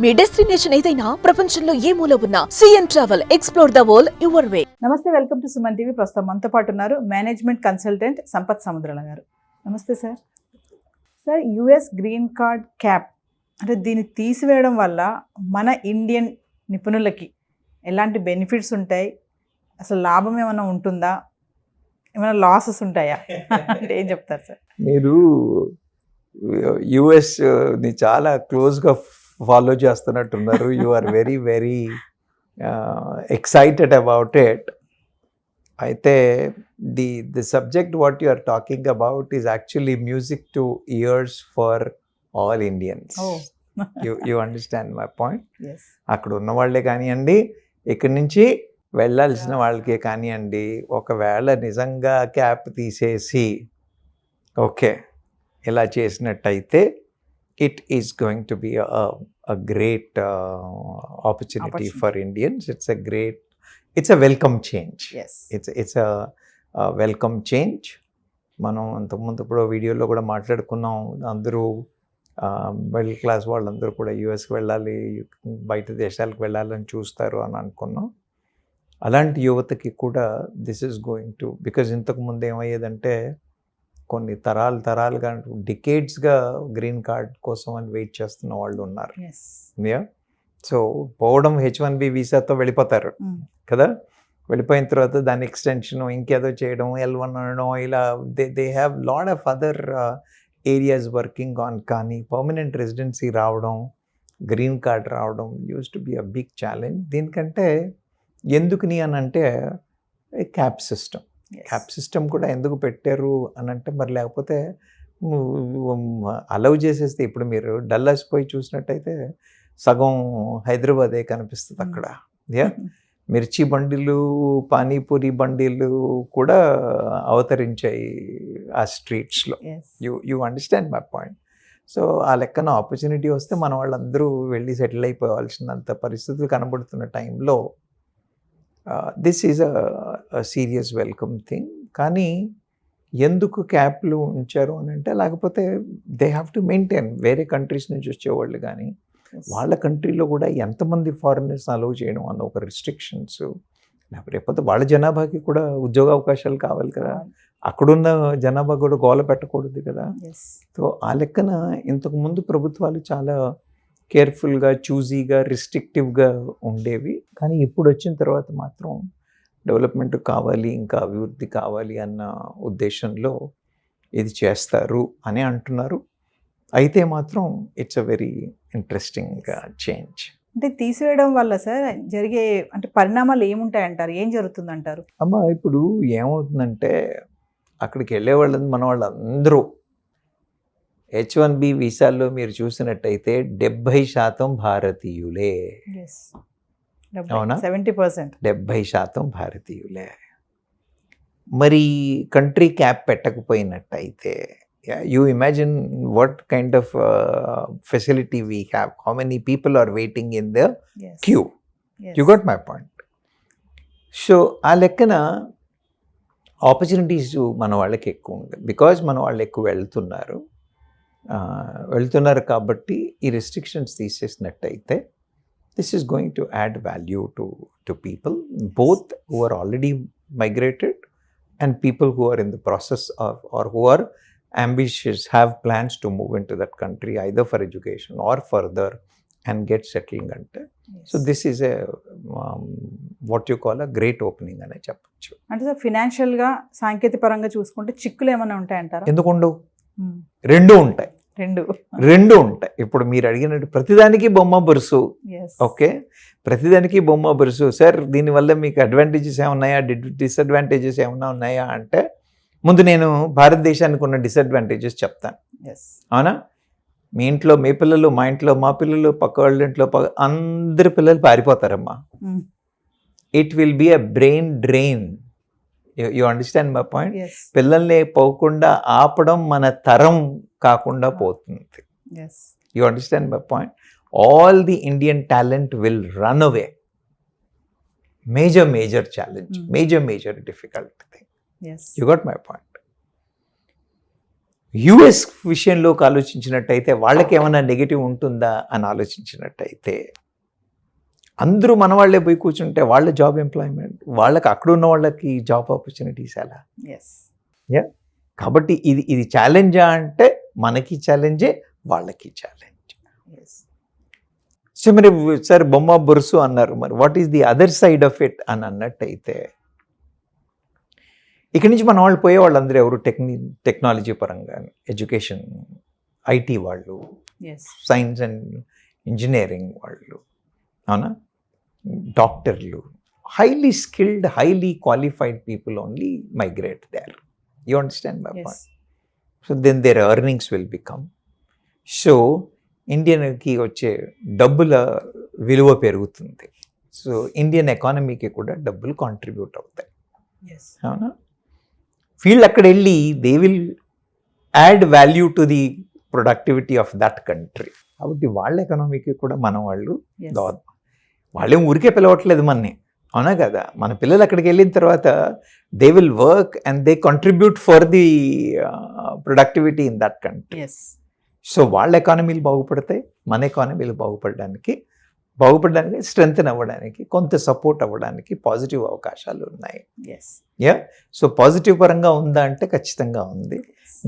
మీ destination ఏదైనా ప్రపంచంలో ఏ మూల ఉన్నా CN travel explore the world your way. నమస్తే, వెల్కమ్ టు సుమన్ టీవీ. ప్రస్తుతం మనతో పాటు ఉన్నారు మేనేజ్మెంట్ కన్సల్టెంట్ సంపత్ సముద్రాల గారు. నమస్తే sir. Sir, US green card cap అంటే దీన్ని తీసివేయడం వల్ల మన ఇండియన్ నిపుణులకి ఎలాంటి బెనిఫిట్స్ ఉంటాయి, అసలు లాభం ఏమైనా ఉంటుందా, ఏమైనా లాసెస్ ఉంటాయా అంటే ఏం చెప్తారు సార్? మీరు యుఎస్ని చాలా క్లోజ్గా ఫాలో చేస్తున్నట్టున్నారు. You are very very excited about it. అయితే the subject what you are talking about is actually music to ears for all Indians. You understand my point? అక్కడ ఉన్న వాళ్ళే కానివ్వండి, ఇక్కడి నుంచి వెళ్ళాల్సిన వాళ్ళకే కానివ్వండి, ఒకవేళ నిజంగా క్యాప్ తీసేసి ఓకే ఇలా చేసినట్టయితే it is going to be a great opportunity for Indians. It's a welcome change. Yes. It's a welcome change. మనం అంతకుముందు ఇప్పుడు వీడియోలో కూడా మాట్లాడుకున్నాం, అందరూ మిడిల్ క్లాస్ వాళ్ళందరూ కూడా యూఎస్కి వెళ్ళాలి, బయట దేశాలకు వెళ్ళాలని చూస్తారు అని అనుకున్నాం. అలాంటి యువతకి కూడా this is going to, because ఇంతకుముందు ఏమయ్యేదంటే కొన్ని తరాలుగా డికేడ్స్గా గ్రీన్ కార్డ్ కోసం అని వెయిట్ చేస్తున్న వాళ్ళు ఉన్నారు. సో పోవడం H1B వీసాతో వెళ్ళిపోతారు కదా, వెళ్ళిపోయిన తర్వాత దాని ఎక్స్టెన్షన్ ఇంకేదో చేయడం, L1 అనడం, ఇలా they have lot of other areas working on. కానీ పర్మనెంట్ రెసిడెన్సీ రావడం, గ్రీన్ కార్డ్ రావడం use to be a big challenge. దీనికంటే ఎందుకుని అని అంటే క్యాప్ సిస్టమ్. క్యాప్ సిస్టమ్ కూడా ఎందుకు పెట్టారు అని అంటే, మరి లేకపోతే అలౌ చేసేస్తే, ఇప్పుడు మీరు డల్లాస్ పోయి చూసినట్టయితే సగం హైదరాబాదే కనిపిస్తుంది అక్కడ. మిర్చి బండిలు, పానీపూరి బండిలు కూడా అవతరించాయి ఆ స్ట్రీట్స్లో. You understand my point? So ఆ లెక్కన ఆపర్చునిటీ వస్తే మన వాళ్ళందరూ వెళ్ళి సెటిల్ అయిపోవాల్సినంత పరిస్థితులు కనబడుతున్న టైంలో this is a serious welcome thing. కానీ ఎందుకు క్యాప్లు ఉంచారు అని అంటే, లేకపోతే దే హ్యావ్ టు మెయింటైన్. వేరే కంట్రీస్ నుంచి వచ్చేవాళ్ళు కానీ వాళ్ళ కంట్రీలో కూడా ఎంతమంది ఫారినర్స్ అలౌ చేయడం అన్న ఒక రిస్ట్రిక్షన్స్, లేకపోతే వాళ్ళ జనాభాకి కూడా ఉద్యోగ అవకాశాలు కావాలి కదా, అక్కడున్న జనాభా కూడా గోల పెట్టకూడదు కదా. సో ఆ లెక్కన ఇంతకుముందు ప్రభుత్వాలు చాలా కేర్ఫుల్గా, చూజీగా, రిస్ట్రిక్టివ్గా ఉండేవి. కానీ ఇప్పుడు వచ్చిన తర్వాత మాత్రం డెవలప్మెంట్ కావాలి, ఇంకా అభివృద్ధి కావాలి అన్న ఉద్దేశంలో ఇది చేస్తారు అని అంటున్నారు. అయితే మాత్రం it's a very interesting change. అంటే తీసివేయడం వల్ల సార్ జరిగే అంటే పరిణామాలు ఏముంటాయంటారు, ఏం జరుగుతుందంటారు? అమ్మ, ఇప్పుడు ఏమవుతుందంటే అక్కడికి వెళ్ళే వాళ్ళని మన వాళ్ళందరూ H1B వీసాల్లో మీరు చూసినట్టయితే 70% భారతీయులే. అవునా? 70%. 70% భారతీయులే. మరి కంట్రీ క్యాప్ పెట్టకపోయినట్టయితే you imagine what kind of facility we have, how many people are waiting in the queue. You got my point? So ఆ లెక్కన ఆపర్చునిటీస్ మన వాళ్ళకి ఎక్కువ ఉంది, బికాజ్ మన వాళ్ళు ఎక్కువ వెళ్తున్నారు కాబట్టి ఈ రెస్ట్రిక్షన్స్ తీసేసినట్టయితే this is going to add value to people, both who are already migrated and people who are in the process or who are ambitious, have plans to move into that country either for education or further and get settling ante. So this is a what you call a great opening అని చెప్పచ్చు. అంటే sir, financial గా, సాంకేతిక పరంగా చూసుకుంటే చిక్కులు ఏమైనా ఉంటాయంటారా? ఎందుకు ఉండవు? రెండు ఉంటాయి. ఇప్పుడు మీరు అడిగినట్టు ప్రతిదానికి బొమ్మ బొరుసు. ఓకే, ప్రతిదానికి బొమ్మ బొరుసు. సార్, దీనివల్ల మీకు అడ్వాంటేజెస్ ఏమున్నాయా, డిసడ్వాంటేజెస్ ఏమన్నా ఉన్నాయా అంటే, ముందు నేను భారతదేశానికి ఉన్న డిసడ్వాంటేజెస్ చెప్తాను. అవునా? మీ ఇంట్లో మీ పిల్లలు, మా ఇంట్లో మా పిల్లలు, పక్క వాళ్ళ ఇంట్లో అందరి పిల్లలు పారిపోతారమ్మా. It will be a brain drain. You understand my point? పిల్లల్ని పోకుండా ఆపడం మన తరం కాకుండా పోతుంది. You understand my point? All the Indian talent will run away. Major challenge, major difficult thing. You got my point. US విషయంలోకి ఆలోచించినట్టయితే వాళ్ళకి ఏమైనా నెగిటివ్ ఉంటుందా అని ఆలోచించినట్టయితే అందరూ మన వాళ్ళే పోయి కూర్చుంటే వాళ్ళ జాబ్ ఎంప్లాయ్మెంట్, వాళ్ళకి అక్కడ ఉన్న వాళ్ళకి జాబ్ ఆపర్చునిటీస్ ఎలా? కాబట్టి ఇది ఛాలెంజా అంటే మనకి ఛాలెంజే, వాళ్ళకి ఛాలెంజ్. సో మరి సార్ బొమ్మ బొరుసు అన్నారు, మరి what is the other side of it అని అన్నట్టయితే ఇక్కడి నుంచి మన వాళ్ళు పోయే వాళ్ళందరూ ఎవరు? టెక్నాలజీ పరంగా, ఎడ్యుకేషన్, ఐటీ వాళ్ళు, సైన్స్ అండ్ ఇంజనీరింగ్ వాళ్ళు, అవునా, డాక్టర్లు, highly skilled, highly qualified people only migrate there. You understand my point? So then their earnings will become. సో ఇండియన్కి వచ్చే డబ్బుల విలువ పెరుగుతుంది. సో ఇండియన్ ఎకానమీకి కూడా డబ్బులు కాంట్రిబ్యూట్ అవుతాయి, అవునా. వీళ్ళు అక్కడ వెళ్ళి they will add value to the productivity of that country. కాబట్టి వాళ్ళ ఎకానమీకి కూడా మన వాళ్ళేం ఊరికే పిలవట్లేదు మనని, అవునా కదా. మన పిల్లలు అక్కడికి వెళ్ళిన తర్వాత they will work and they contribute for the productivity in that country. So వాళ్ళ ఎకానమీలు బాగుపడతాయి, మన ఎకానమీలు బాగుపడడానికి స్ట్రెంగ్తెన్ అవ్వడానికి, కొంత సపోర్ట్ అవ్వడానికి పాజిటివ్ అవకాశాలు ఉన్నాయి. సో పాజిటివ్ పరంగా ఉందా అంటే ఖచ్చితంగా ఉంది,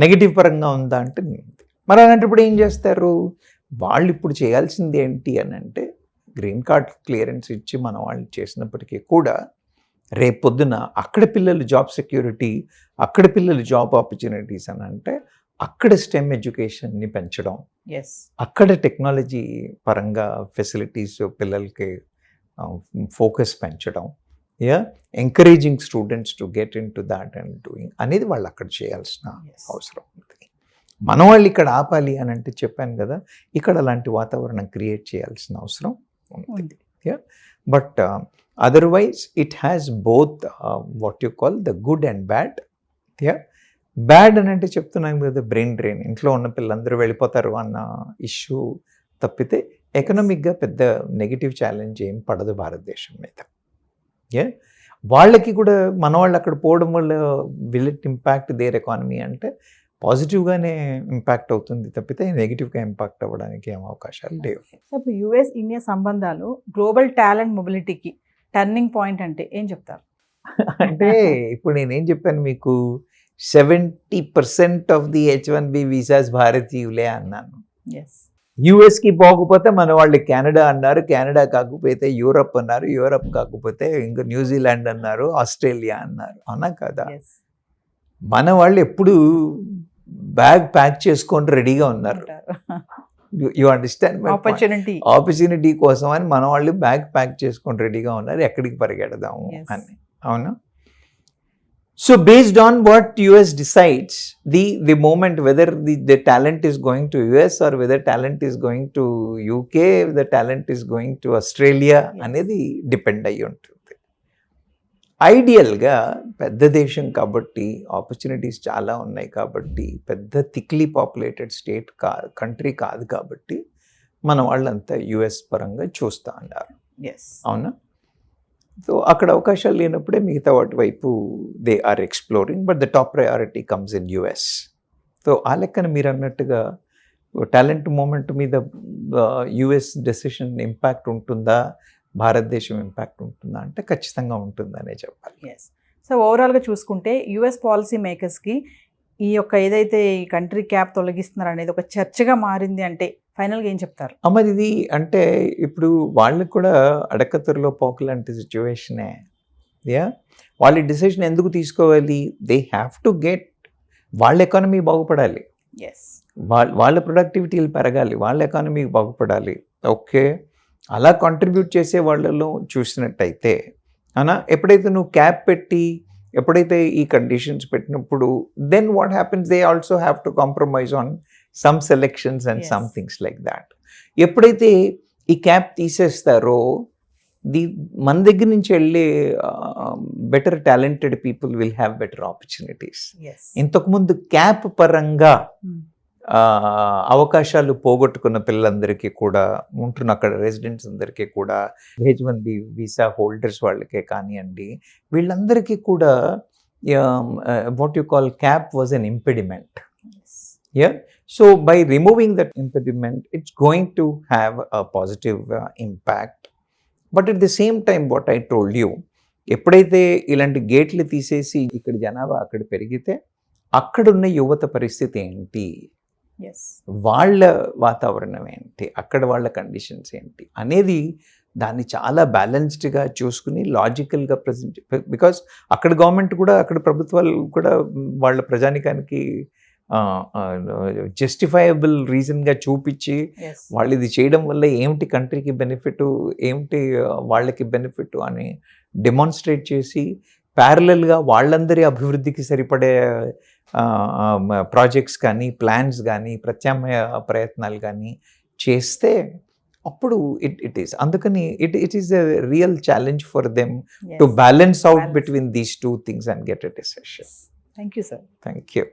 నెగిటివ్ పరంగా ఉందా అంటే ఉంది. మరి అలాంటప్పుడు ఏం చేస్తారు వాళ్ళు? ఇప్పుడు చేయాల్సింది ఏంటి అని అంటే, గ్రీన్ కార్డ్ క్లియరెన్స్ ఇచ్చి మన వాళ్ళు చేసినప్పటికీ కూడా రేపొద్దున అక్కడ పిల్లలు జాబ్ సెక్యూరిటీ, అక్కడ పిల్లలు జాబ్ ఆపర్చునిటీస్ అని అంటే అక్కడ స్టెమ్ ఎడ్యుకేషన్ని పెంచడం, అక్కడ టెక్నాలజీ పరంగా ఫెసిలిటీస్ పిల్లలకి ఫోకస్ పెంచడం, encouraging students to get in to that and doing అనేది వాళ్ళు అక్కడ చేయాల్సిన అవసరం ఉంది. మన వాళ్ళు ఇక్కడ ఆపాలి అని అంటే చెప్పాను కదా, ఇక్కడ అలాంటి వాతావరణం క్రియేట్ చేయాల్సిన అవసరం ఉంది. But otherwise it has both what you call the good and bad. Bad అని అంటే చెప్తున్నాను కదా, బ్రెయిన్ డ్రైన్, ఇంట్లో ఉన్న పిల్లలందరూ వెళ్ళిపోతారు అన్న ఇష్యూ తప్పితే ఎకనామిక్గా పెద్ద నెగిటివ్ ఛాలెంజ్ ఏం పడదు భారతదేశం మీద. వాళ్ళకి కూడా మన వాళ్ళు అక్కడ పోవడం వల్ల will it impact their economy అంటే పాజిటివ్గానే ఇంపాక్ట్ అవుతుంది తప్పితే నెగిటివ్గా ఇంపాక్ట్ అవ్వడానికి ఏం అవకాశాలు లేవు. ఇప్పుడు యుఎస్ ఇండియా సంబంధాలు గ్లోబల్ టాలెంట్ మొబిలిటీకి టర్నింగ్ పాయింట్ అంటే ఏం చెప్తారు? అంటే ఇప్పుడు నేనేం చెప్పాను మీకు, 70% ఆఫ్ ది H1B వీసాస్ భారతీయులే అన్నాను. యుఎస్కి పోకపోతే మన వాళ్ళు కెనడా అన్నారు, కెనడా కాకపోతే యూరప్ అన్నారు, యూరప్ కాకపోతే ఇంకా న్యూజిలాండ్ అన్నారు, ఆస్ట్రేలియా అన్నారు, అవునా కదా. మన వాళ్ళు ఎప్పుడు బ్యాగ్ ప్యాక్ చేసుకొని రెడీగా ఉన్నారు. యు అండర్స్టాండ్ మై ఆపర్చునిటీ కోసం అని మన వాళ్ళు బ్యాగ్ ప్యాక్ చేసుకొని రెడీగా ఉన్నారు, ఎక్కడికి పరిగెడదాము అని, అవునా. So based on what US decides, the moment whether the talent is going to US or whether talent is going to UK, the talent is going to Australia, అనేది డిపెండ్ అయ్యి ఉంటుంది. ఐడియల్గా పెద్ద దేశం కాబట్టి, ఆపర్చునిటీస్ చాలా ఉన్నాయి కాబట్టి, పెద్ద థిక్లీ పాపులేటెడ్ స్టేట్ కంట్రీ కాదు కాబట్టి మన వాళ్ళంతా యుఎస్ పరంగా చూస్తూ ఉన్నారు, అవునా. సో అక్కడ అవకాశాలు లేనప్పుడే మిగతా వాటి వైపు they are exploring, but the top priority comes in US. సో ఆ లెక్కన మీరు అన్నట్టుగా టాలెంట్ మూమెంట్ మీద యుఎస్ డెసిషన్ ఇంపాక్ట్ ఉంటుందా, భారతదేశం ఇంపాక్ట్ ఉంటుందా అంటే ఖచ్చితంగా ఉంటుందనే చెప్పాలి. సో ఓవరాల్గా చూసుకుంటే యుఎస్ పాలసీ మేకర్స్కి ఈ యొక్క ఏదైతే ఈ కంట్రీ క్యాప్ తొలగిస్తున్నారు అనేది ఒక చర్చగా మారింది అంటే ఫైనల్గా ఏం చెప్తారు? మరి ఇది అంటే ఇప్పుడు వాళ్ళకి కూడా అడకత్తెరలో పోకలాంటి సిచ్యువేషనే. వాళ్ళ డిసిషన్ ఎందుకు తీసుకోవాలి? దే హ్యావ్ టు గెట్, వాళ్ళ ఎకానమీ బాగుపడాలి, వాళ్ళ ప్రొడక్టివిటీలు పెరగాలి, వాళ్ళ ఎకానమీ బాగుపడాలి. ఓకే, అలా కాంట్రిబ్యూట్ చేసే వాళ్ళలో చూసినట్టయితే అనా, ఎప్పుడైతే నువ్వు క్యాప్ పెట్టి ఎప్పుడైతే ఈ కండిషన్స్ పెట్టినప్పుడు then what happens, they also have to compromise on some selections and some things like that. ఎప్పుడైతే ఈ క్యాప్ తీసేస్తారో మన దగ్గర నుంచి వెళ్ళే better talented people will have better opportunities. ఇంతకుముందు క్యాప్ పరంగా అవకాశాలు పోగొట్టుకున్న పిల్లలందరికీ కూడా, ఉంటున్న అక్కడ రెసిడెంట్స్ అందరికీ కూడా, H1B వీసా హోల్డర్స్ వాళ్ళకే కానివ్వండి, వీళ్ళందరికీ కూడా what you call cap was an impediment. Yeah. So by removing that impediment, it's going to have a positive impact. But at the same time, what I told you, ఎప్పుడైతే ఇలాంటి గేట్లు తీసేసి ఇక్కడ జనాభా అక్కడ పెరిగితే అక్కడున్న యువత పరిస్థితి ఏంటి, ఎస్ వాళ్ళ వాతావరణం ఏంటి, అక్కడ వాళ్ళ కండిషన్స్ ఏంటి అనేది దాన్ని చాలా బ్యాలెన్స్డ్గా చూసుకుని లాజికల్గా ప్రజెంట్, బికాస్ అక్కడ గవర్నమెంట్ కూడా అక్కడ ప్రభుత్వాలు కూడా వాళ్ళ ప్రజానికానికి జస్టిఫైయబుల్ రీజన్గా చూపించి ఎస్ వాళ్ళు ఇది చేయడం వల్ల ఏమిటి కంట్రీకి బెనిఫిట్, ఏమిటి వాళ్ళకి బెనిఫిట్ అని డెమాన్స్ట్రేట్ చేసి ప్యారలల్గా వాళ్ళందరి అభివృద్ధికి సరిపడే ప్రాజెక్ట్స్ కానీ ప్లాన్స్ కానీ ప్రత్యామ్నాయ ప్రయత్నాలు కానీ చేస్తే అప్పుడు ఇట్ ఈస్, అందుకని it is a real challenge for them to balance out between these two things and get a decision. Thank you sir. Thank you.